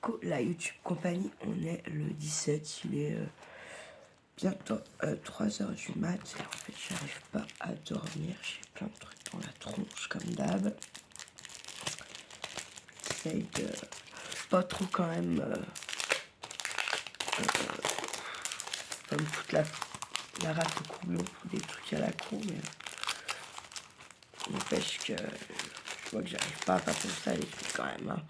coucou la YouTube compagnie, on est le 17, il est bientôt 3h du mat et en fait j'arrive pas à dormir, j'ai plein de trucs dans la tronche comme d'hab. J'essaye de pas trop quand même comme toute la rate au coublon pour des trucs à la con, mais n'empêche que je vois que j'arrive pas à passer ça les trucs quand même. Hein.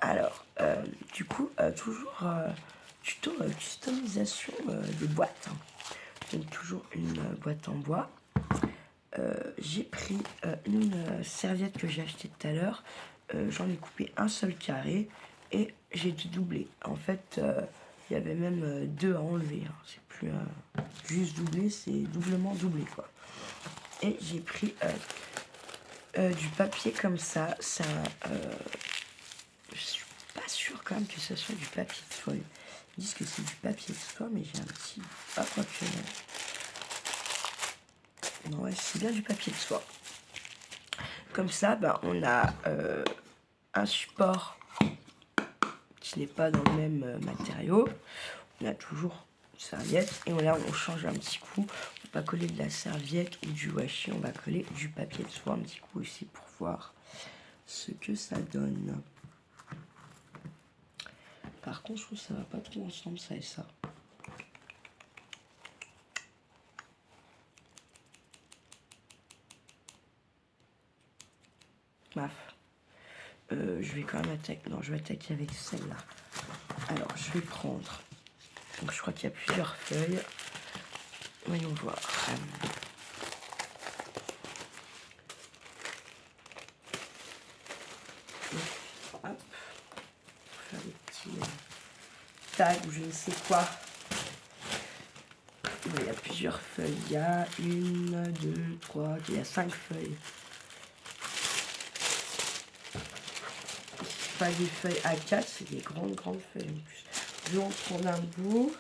Alors, du coup, toujours tuto customisation des boîtes. Hein. Donc toujours une boîte en bois. J'ai pris une serviette que j'ai achetée tout à l'heure. J'en ai coupé un seul carré et j'ai dû doubler. En fait, il y avait même deux à enlever. Hein. C'est plus juste doublé, c'est doublement doublé quoi. Et j'ai pris du papier comme ça. Ça, je suis pas sûre quand même que ce soit du papier de soie. Ils disent que c'est du papier de soie, mais j'ai un petit... Ah, quoi que... Non, ouais, c'est bien du papier de soie. Comme ça, ben, on a un support qui n'est pas dans le même matériau. On a toujours une serviette. Et là, on change un petit coup. On va pas coller de la serviette ou du washi. On va coller du papier de soie un petit coup aussi pour voir ce que ça donne. Par contre, je trouve que ça va pas trop ensemble, ça et ça. Maf. Je vais quand même attaquer. Non, je vais attaquer avec celle-là. Alors, je vais prendre. Donc, je crois qu'il y a plusieurs feuilles. Voyons voir. Hop. Faire des petits tags ou je ne sais quoi. Il y a plusieurs feuilles. Il y a une, deux, trois. Il y a 5 feuilles. Pas des feuilles A4, c'est des grandes feuilles en plus. Je vais en prendre un bout.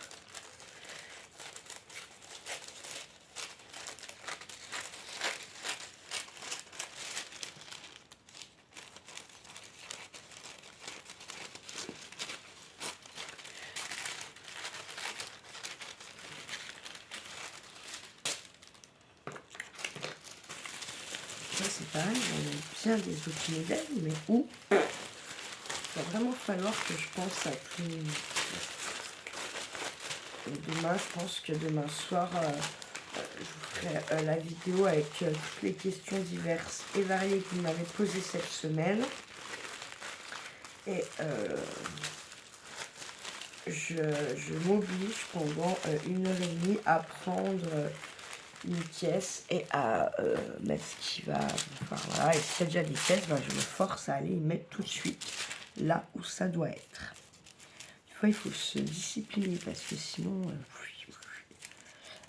Ça c'est pareil, on a bien des autres modèles, mais où il va vraiment falloir que je pense à plus. Et demain, je pense que demain soir, je vous ferai la vidéo avec toutes les questions diverses et variées que vous m'avez posées cette semaine. Et je m'oblige pendant 1h30 à prendre une pièce et à mettre ce qui va. Enfin voilà, et si y a déjà des pièces, ben, je me force à aller y mettre tout de suite là où ça doit être. Des fois, il faut se discipliner parce que sinon.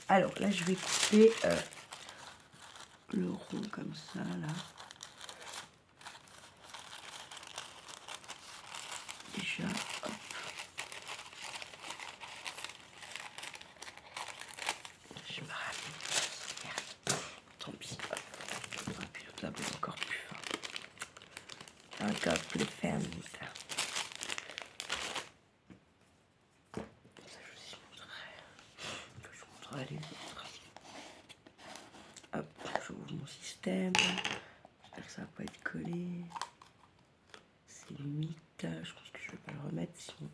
Alors là, je vais couper le rond comme ça là. Déjà, hop. Je me ramène. Tant pis. Et puis l'autre là, encore plus fin. Encore plus ferme. Ça, je vous montrerai. Que je vous montrerai les autres. Hop, j'ouvre mon système. J'espère que ça va pas être collé. C'est limite. Je pense que je vais pas le remettre sinon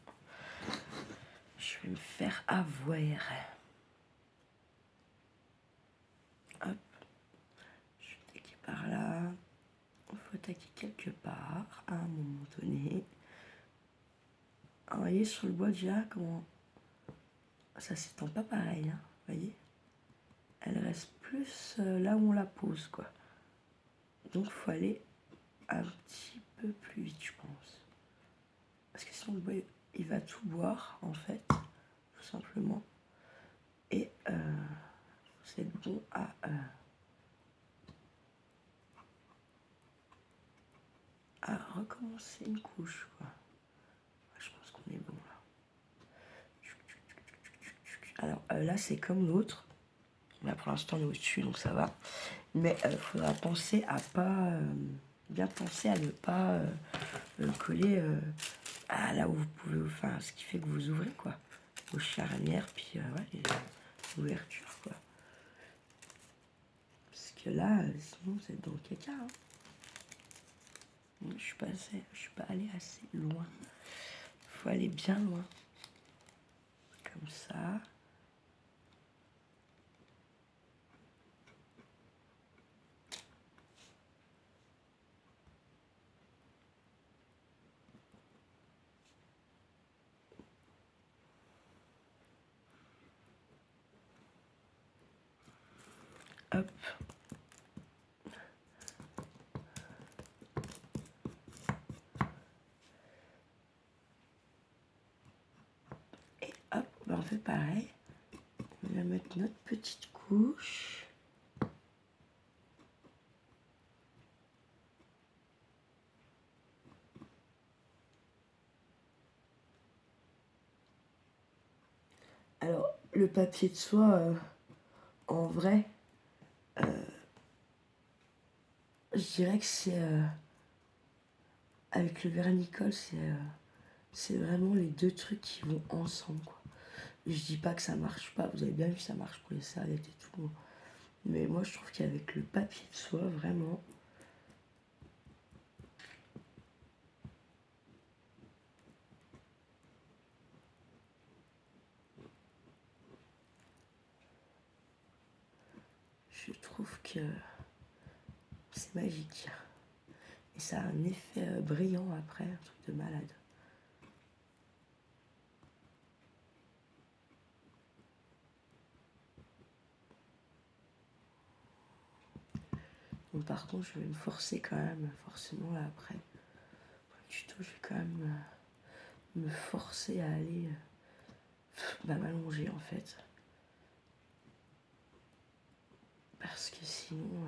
je vais me faire avoir. Hop. Je vais attaquer par là. Il faut attaquer quelque part à un moment donné. Alors, vous voyez sur le bois déjà comment ça s'étend pas pareil. Hein, vous voyez, elle reste plus là où on la pose quoi. Donc il faut aller un petit peu plus vite je pense. Parce que sinon le bois il va tout boire en fait. Tout simplement. Et c'est bon à recommencer une couche quoi. Je pense qu'on est bon là. Alors là c'est comme l'autre. Là pour l'instant on est au-dessus donc ça va. Mais il faudra penser à pas bien penser à ne pas coller à là où vous pouvez, enfin, ce qui fait que vous ouvrez, quoi. Aux charnières, puis ouais, les ouvertures, quoi. Parce que là, sinon, vous êtes dans le caca, hein. Je suis pas allée assez loin. Il faut aller bien loin. Comme ça. Hop. Et hop, ben on fait pareil. On va mettre notre petite couche. Alors, le papier de soie, en vrai, je dirais que c'est... avec le vernicole, c'est vraiment les deux trucs qui vont ensemble, quoi. Je dis pas que ça marche pas, vous avez bien vu, ça marche pour les serviettes et tout. Mais moi, je trouve qu'avec le papier de soie, vraiment... Je trouve que c'est magique. Et ça a un effet brillant après, un truc de malade. Donc par contre, je vais me forcer quand même, forcément là après. Pour le tuto, je vais quand même me forcer à aller m'allonger en fait. Parce que sinon,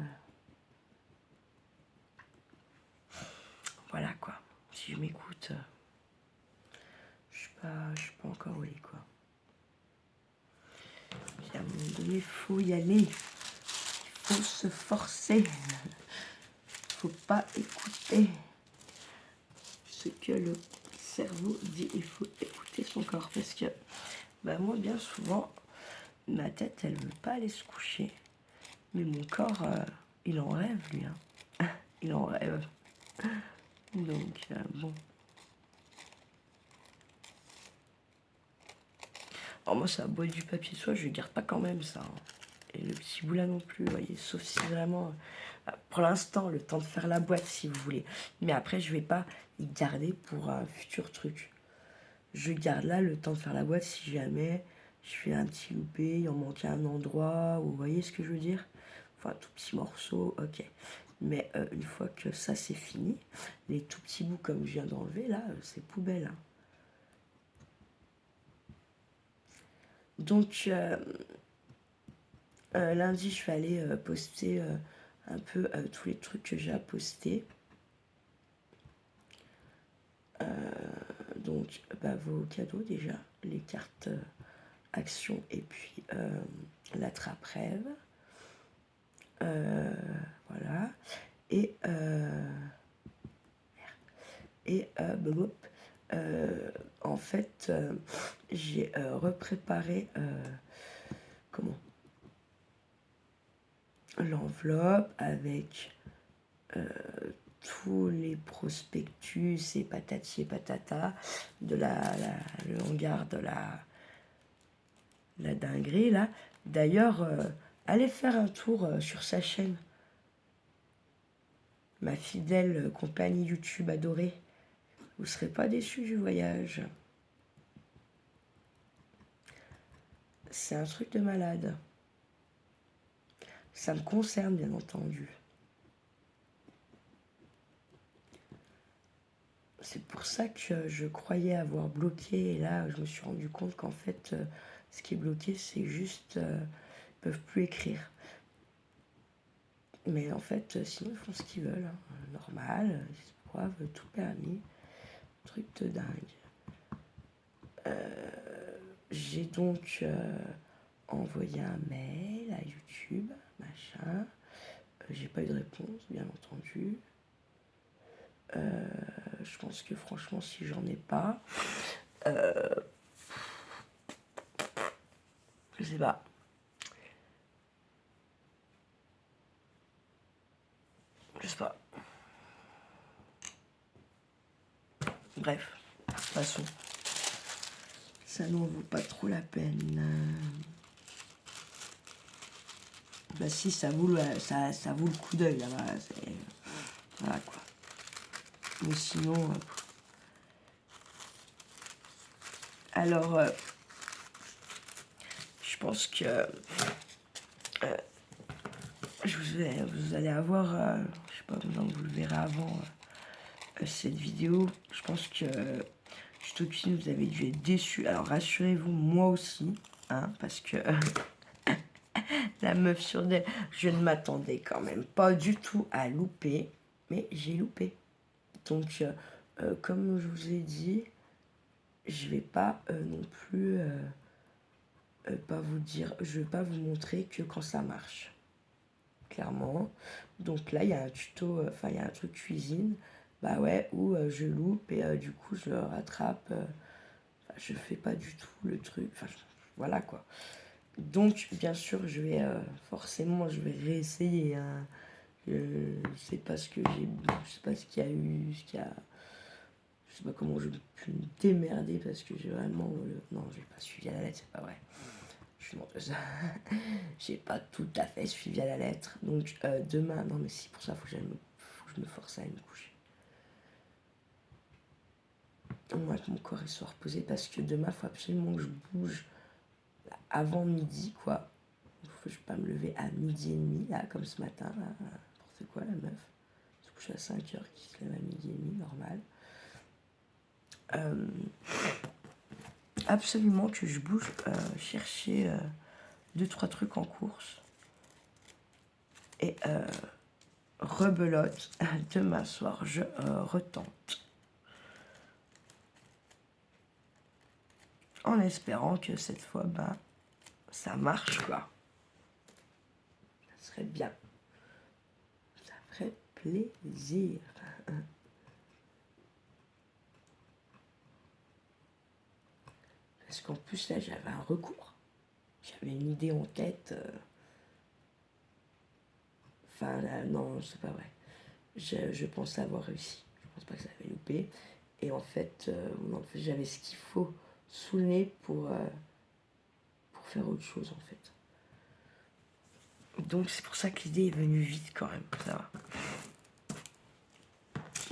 voilà quoi. Si je m'écoute, je suis pas encore au lit quoi. Puis à un moment donné, il faut y aller. Il faut se forcer. Il faut pas écouter ce que le cerveau dit. Il faut écouter son corps. Parce que bah, moi, bien souvent, ma tête, elle veut pas aller se coucher. Mais mon corps, il en rêve, lui. Hein. Il en rêve. Donc, bon. Alors moi, ça a beau être du papier de soie, je ne garde pas quand même ça. Hein. Et le petit bout là non plus, vous voyez. Sauf si vraiment, pour l'instant, le temps de faire la boîte, si vous voulez. Mais après, je vais pas y garder pour un futur truc. Je garde là le temps de faire la boîte si jamais je fais un petit loupé, il en manque un endroit, ou vous voyez ce que je veux dire. Enfin, un tout petit morceau, ok. Mais une fois que ça c'est fini, les tout petits bouts comme je viens d'enlever là, c'est poubelle. Hein. Donc lundi je vais aller poster un peu tous les trucs que j'ai à poster. Donc bah, vos cadeaux déjà, les cartes action et puis la trappe-rêve. Voilà. Et bob, en fait, j'ai repréparé comment l'enveloppe avec tous les prospectus et patati et patata de le hangar de la dinguerie là. D'ailleurs, allez faire un tour sur sa chaîne. Ma fidèle compagnie YouTube adorée. Vous ne serez pas déçus du voyage. C'est un truc de malade. Ça me concerne, bien entendu. C'est pour ça que je croyais avoir bloqué. Et là, je me suis rendu compte qu'en fait, ce qui est bloqué, c'est juste... ils ne peuvent plus écrire. Mais en fait, sinon, ils font ce qu'ils veulent. Hein. Normal, ils se boivent, tout permis. Truc de dingue. J'ai donc envoyé un mail à YouTube, machin. J'ai pas eu de réponse, bien entendu. Je pense que franchement, si j'en ai pas, je sais pas. Je sais pas. Bref, de toute façon, ça n'en vaut pas trop la peine. Bah si, ça vaut le coup d'œil là-bas. Voilà quoi. Mais sinon... alors, je pense que vous allez avoir... je sais pas comment vous le verrez avant cette vidéo. Je pense que Tuto Cuisine, vous avez dû être déçus. Alors rassurez-vous, moi aussi. Hein, parce que... la meuf sur des... Je ne m'attendais quand même pas du tout à louper. Mais j'ai loupé. Donc, comme je vous ai dit, je vais pas non plus pas vous dire, je vais pas vous montrer que quand ça marche, clairement. Donc là, il y a un tuto, enfin il y a un truc cuisine, bah ouais, où je loupe et du coup je le rattrape. Je fais pas du tout le truc, enfin voilà quoi. Donc bien sûr, je vais forcément, je vais réessayer. Hein. Je sais pas ce que j'ai, je sais pas ce qu'il y a eu, je sais pas comment je pu me démerder parce que j'ai vraiment... non, j'ai pas suivi à la lettre, c'est pas vrai. Je suis menteuse. J'ai pas tout à fait suivi à la lettre. Donc demain, non mais si, pour ça, faut que je me force à aller me coucher. Au moins que mon corps il soit reposé parce que demain, il faut absolument que je bouge avant midi, quoi. Je vais pas me lever à midi et demi, là, comme ce matin, là, n'importe quoi, la meuf. Se couche à 5 heures, qui se lève à midi et demi, normal. Absolument que je bouge chercher 2-3 trucs en course et rebelote. Demain soir, je retente en espérant que cette fois, ben, ça marche quoi. Ça serait bien, ça ferait plaisir. Parce qu'en plus là, j'avais un recours. J'avais une idée en tête. Enfin, là, non, c'est pas vrai. Je pense avoir réussi. Je pense pas que ça avait loupé. Et en fait, j'avais ce qu'il faut sous le nez pour faire autre chose, en fait. Donc, c'est pour ça que l'idée est venue vite, quand même. Ça va.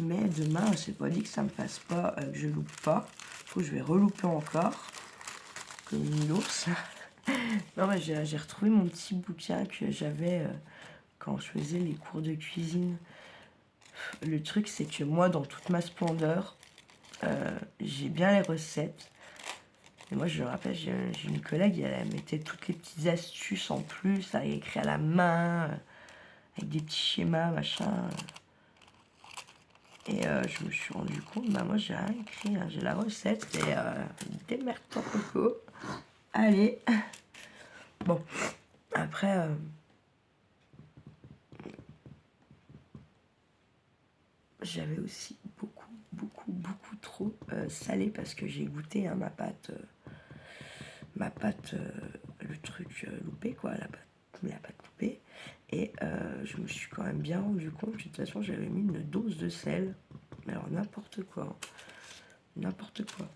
Mais demain, c'est pas dit que ça me fasse pas, que je loupe pas. Du coup, je vais relouper encore. Comme une ours. Non, mais j'ai retrouvé mon petit bouquin que j'avais quand je faisais les cours de cuisine. Le truc, c'est que moi, dans toute ma splendeur, j'ai bien les recettes. Et moi, je me rappelle, j'ai une collègue, elle mettait toutes les petites astuces en plus, à écrire à la main, avec des petits schémas, machin. Et je me suis rendu compte, bah moi, j'ai rien écrit, hein, j'ai la recette, et démerde-toi, Coco. Allez. Bon, après... j'avais aussi beaucoup trop salé parce que j'ai goûté hein, ma pâte le truc loupé quoi, la pâte loupée et je me suis quand même bien rendu compte que de toute façon j'avais mis une dose de sel, mais alors n'importe quoi, hein. N'importe quoi.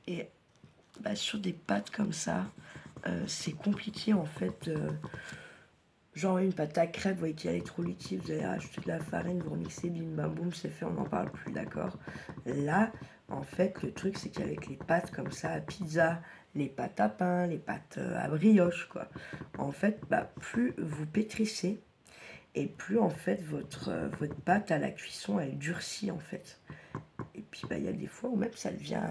Et bah, sur des pâtes comme ça, c'est compliqué en fait. Genre une pâte à crêpes, vous voyez qu'il y a l'électrolytique, vous allez rajouter de la farine, vous remixez, bim bam boum, c'est fait, on n'en parle plus, d'accord. Là, en fait, le truc, c'est qu'avec les pâtes comme ça, à pizza, les pâtes à pain, les pâtes à brioche, quoi, en fait, bah, plus vous pétrissez, et plus, en fait, votre pâte à la cuisson, elle durcit, en fait. Et puis, bah, il y a des fois où même ça devient,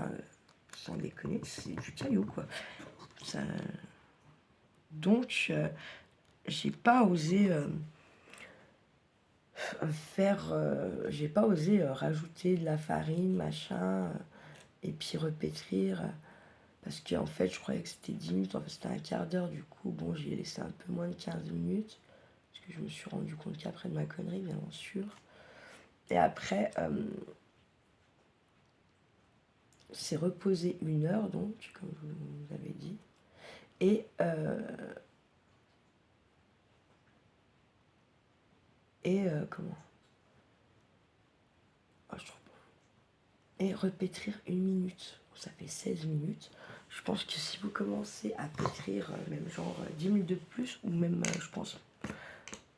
sans déconner, c'est du caillou, quoi. Ça... Donc... j'ai pas osé j'ai pas osé rajouter de la farine, machin, et puis repétrir, parce qu'en fait, je croyais que c'était 10 minutes, en fait, c'était un quart d'heure, du coup, bon, j'ai laissé un peu moins de 15 minutes, Parce que je me suis rendu compte qu'après de ma connerie, bien sûr. Et après, c'est reposer 1 heure, donc, comme je vous avais dit. Et comment je trouve pas. Et repétrir 1 minute. Ça fait 16 minutes. Je pense que si vous commencez à pétrir, même genre 10 minutes de plus, ou même, je pense,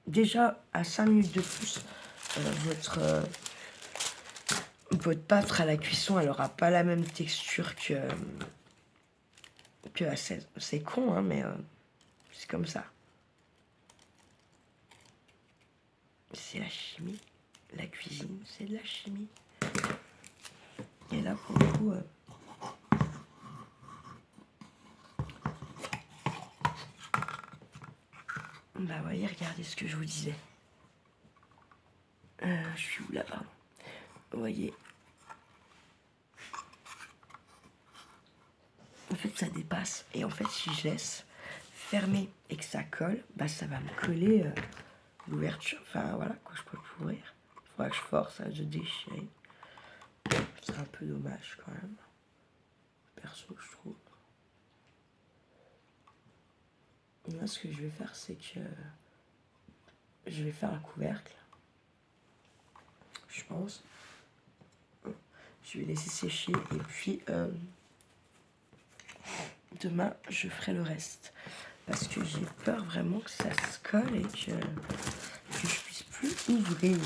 déjà à 5 minutes de plus, votre pâte à la cuisson, elle aura pas la même texture que à 16. C'est con, hein, mais c'est comme ça. C'est la chimie. La cuisine, c'est de la chimie. Et là, pour le coup, bah voyez, regardez ce que je vous disais. Je suis où là, pardon. Vous voyez. En fait, ça dépasse. Et en fait, si je laisse fermer et que ça colle, bah ça va me coller l'ouverture. Enfin, voilà, quoi, je peux plus ouvrir. Il faudra que je force à se déchirer. Ce serait un peu dommage, quand même. Perso, je trouve. Et moi, ce que je vais faire, c'est que je vais faire un couvercle. Je pense. Je vais laisser sécher et puis demain je ferai le reste. Parce que j'ai peur vraiment que ça se colle et que je puisse plus ouvrir.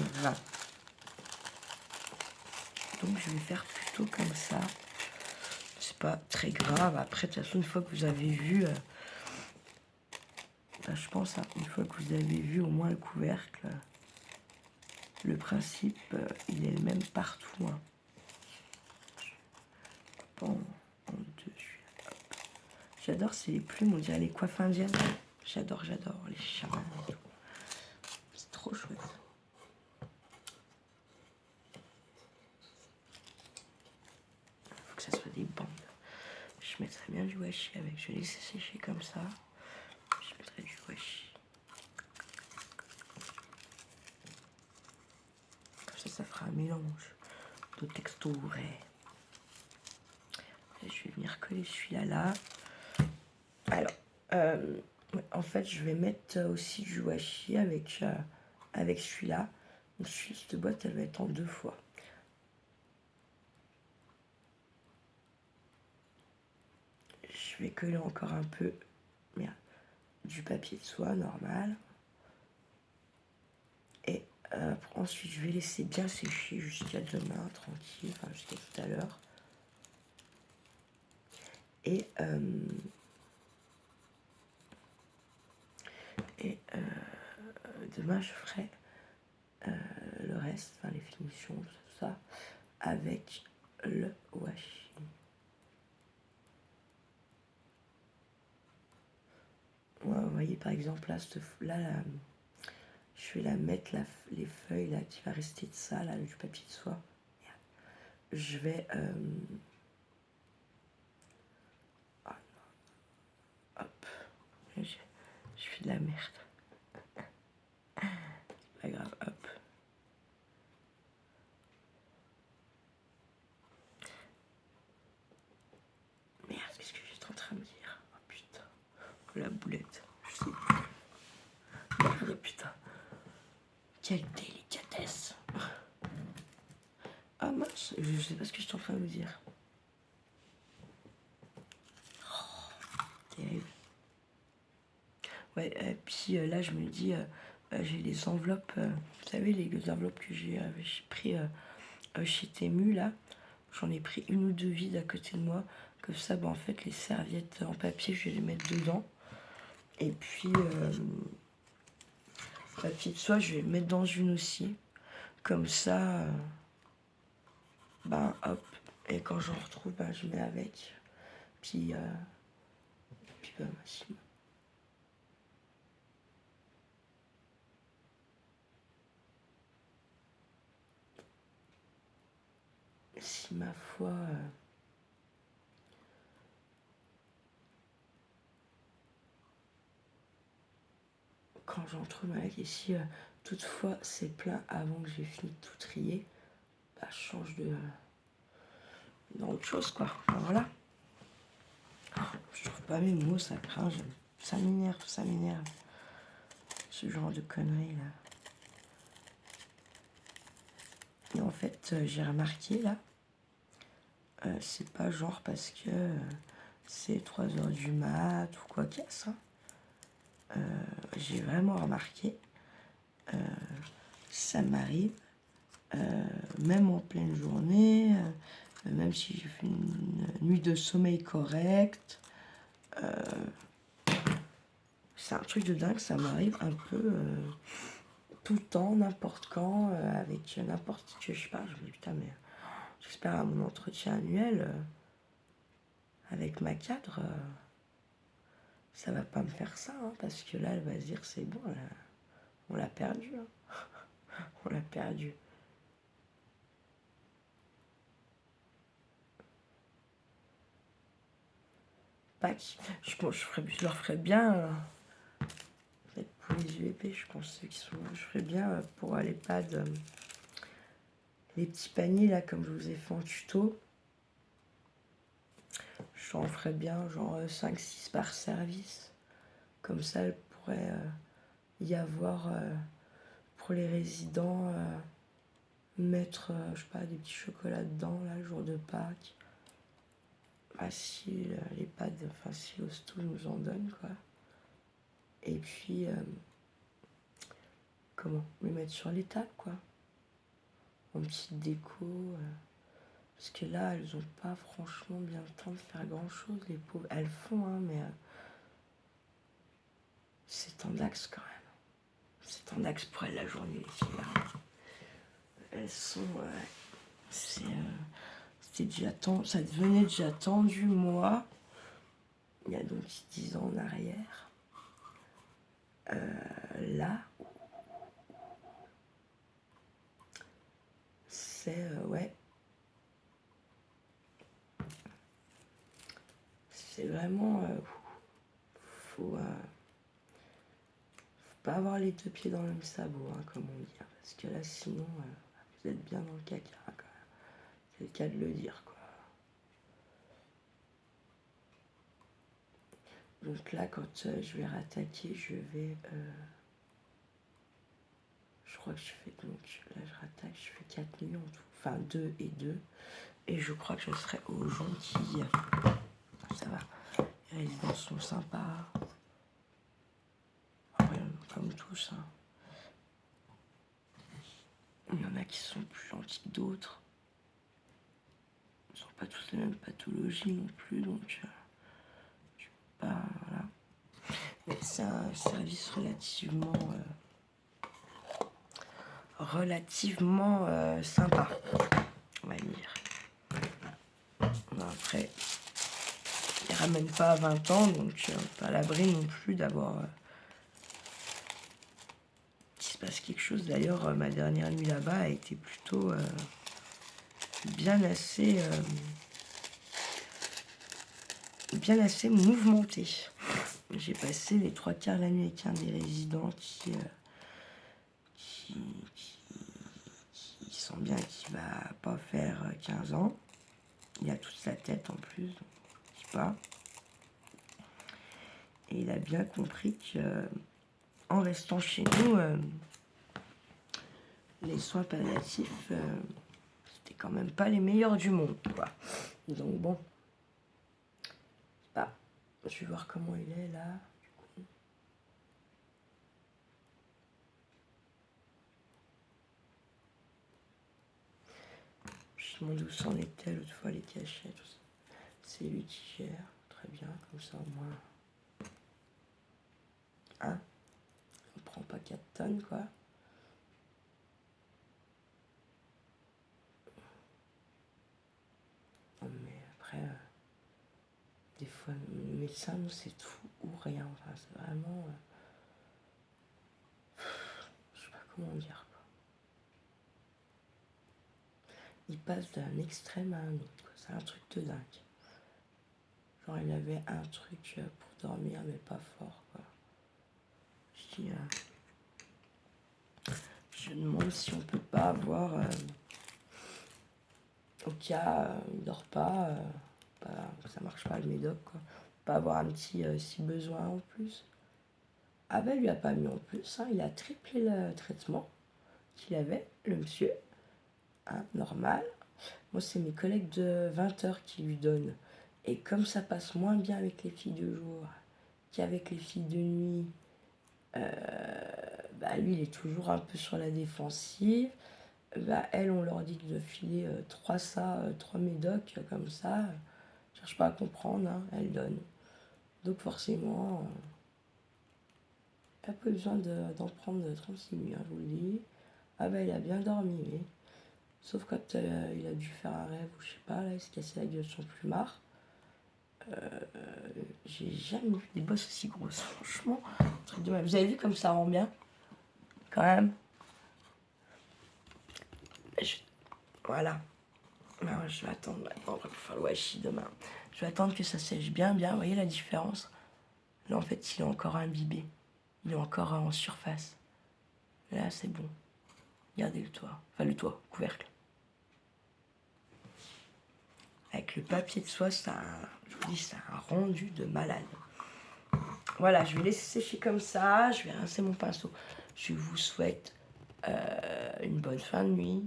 Donc je vais faire plutôt comme ça. C'est pas très grave. Après, de toute façon, une fois que vous avez vu, je pense, hein, une fois que vous avez vu au moins le couvercle, le principe, il est le même partout. Hein. Bon, j'adore ces plumes, on dirait les coiffes indiennes. J'adore les chamans et tout. C'est trop chouette. Faut que ça soit des bandes. Je mettrais bien du washi avec. Je vais laisser sécher comme ça. Je mettrai du washi. Comme ça fera un mélange de textures. Et je vais venir coller celui-là là. Alors, en fait, je vais mettre aussi du washi avec celui-là. Donc, cette boîte, elle va être en 2 fois. Je vais coller encore un peu du papier de soie normal. Et ensuite, je vais laisser bien sécher jusqu'à demain, tranquille, enfin jusqu'à tout à l'heure. Et demain, je ferai le reste, enfin les finitions, tout ça, avec le washi. Ouais, vous voyez, par exemple, là, je vais la mettre, les feuilles là, qui va rester de ça, là, du papier de soie. Je vais... hop. Je fais de la merde. C'est pas grave, hop. Merde, qu'est-ce que j'étais en train de dire? Oh putain. Oh, la boulette. Je sais plus. Merde, putain. Quelle délicatesse. Ah mince, je sais pas ce que j'étais en train de vous dire. Oh, terrible. Ouais, et puis là, je me dis, j'ai les enveloppes, vous savez, les enveloppes que j'ai pris chez Temu, là. J'en ai pris 1 ou 2 vides à côté de moi. Comme ça, en fait, les serviettes en papier, je vais les mettre dedans. Et puis, papier de soie, je vais le mettre dans une aussi. Comme ça, hop. Et quand j'en retrouve, je mets avec. Puis si ma foi... quand j'en trouve avec. Et si toutefois c'est plein avant que j'ai fini de tout trier, bah, je change de dans autre chose, quoi. Enfin, voilà. Je trouve pas mes mots, ça craint. Ça m'énerve, ça m'énerve. Ce genre de conneries, là. Et en fait, j'ai remarqué, là, c'est pas genre parce que c'est 3 heures du mat ou quoi qu'est-ce. Hein. J'ai vraiment remarqué, ça m'arrive, même en pleine journée, même si j'ai fait une nuit de sommeil correcte, c'est un truc de dingue, ça m'arrive un peu tout le temps, n'importe quand, avec n'importe qui, je sais pas, je me dis putain, mais j'espère à mon entretien annuel avec ma cadre, ça va pas me faire ça, hein, parce que là, elle va se dire c'est bon, on l'a perdu, hein. On l'a perdu. Pâques, je leur ferais bien, peut-être pour les UEP, je pense, ceux qui sont, je ferais bien pour l'EHPAD, les petits paniers là, comme je vous ai fait en tuto. J'en ferais bien, genre 5-6 par service. Comme ça, elle pourrait y avoir pour les résidents, mettre, je sais pas, des petits chocolats dedans, là, le jour de Pâques. Ah si, l'EHPAD, enfin si l'hosto nous en donne, quoi. Et puis, comment les mettre sur les tables, quoi. En petite déco. Parce que là, elles ont pas franchement bien le temps de faire grand-chose, les pauvres. Elles font, hein, mais c'est en axe, quand même. C'est en axe pour elles, la journée, les filles, là. Elles sont... c'était déjà ça devenait déjà tendu, moi. Il y a donc 10 ans en arrière. Là, c'est... ouais. C'est vraiment... faut pas avoir les deux pieds dans le même sabot, hein, comme on dit. Hein, parce que là, sinon, vous êtes bien dans le caca, quand même. C'est le cas de le dire, quoi. Donc là, quand je vais rattaquer, je vais... je crois que je fais... Donc là, je rattaque, je fais 4 nuits en tout. Enfin, 2 et 2. Et je crois que je serai aux gentilles. Ça va. Les résidents sont sympas. Ouais, comme tous. Hein. Il y en a qui sont plus gentils que d'autres. Ils n'ont pas tous les mêmes pathologies non plus. Donc, je sais pas... Voilà. Mais c'est un service relativement sympa, on va dire. Après, ils ramènent pas à 20 ans, donc pas à l'abri non plus d'avoir... qu'il se passe quelque chose. D'ailleurs, ma dernière nuit là-bas a été plutôt bien assez mouvementée. J'ai passé les 3 quarts de la nuit avec un des résidents qui sent bien qu'il va pas faire 15 ans. Il a toute sa tête en plus, donc je sais pas. Et il a bien compris que en restant chez nous, les soins palliatifs, c'était quand même pas les meilleurs du monde, quoi. Donc bon, bah, je vais voir comment il est là. Je me demande où s'en était l'autre fois, les cachets, tout ça. C'est lui qui gère, très bien, comme ça au moins. Hein, on prend pas 4 tonnes, quoi. Mais après, des fois, le médecin, nous, c'est tout ou rien. Enfin, c'est vraiment... je sais pas comment dire, quoi. Il passe d'un extrême à un autre, quoi. C'est un truc de dingue. Genre, il avait un truc pour dormir, mais pas fort, quoi. Je dis, je demande si on peut pas avoir, au cas il dort pas, ça marche pas le médoc, quoi. Pas avoir un petit si besoin en plus. Ah ben, il lui a pas mis en plus, hein, il a triplé le traitement qu'il avait, le monsieur, hein, normal. Moi, c'est mes collègues de 20 heures qui lui donnent. Et comme ça passe moins bien avec les filles de jour qu'avec les filles de nuit, bah, lui, il est toujours un peu sur la défensive. Bah, elles, on leur dit de filer 3 médocs comme ça. Cherche pas à comprendre, hein, elles donnent. Donc forcément, elle n'a pas besoin d'en prendre 36 nuits, hein, je vous le dis. Ah bah il a bien dormi, oui. Sauf quand il a dû faire un rêve ou je sais pas, là, il s'est cassé la gueule son plumard. J'ai jamais vu des bosses aussi grosses, franchement. Truc de mal. Vous avez vu comme ça rend bien? Quand même. Voilà. Alors, je vais attendre maintenant pour faire le washi demain. Je vais attendre que ça sèche bien, bien. Vous voyez la différence? Là, en fait, il est encore imbibé. Il est encore en surface. Là, c'est bon. Regardez le toit. Enfin, le toit, couvercle. Avec le papier de soie, je vous dis, c'est un rendu de malade. Voilà, je vais laisser sécher comme ça. Je vais rincer mon pinceau. Je vous souhaite une bonne fin de nuit.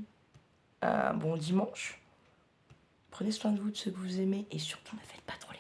Un bon dimanche. Prenez soin de vous, de ceux que vous aimez. Et surtout, ne faites pas trop les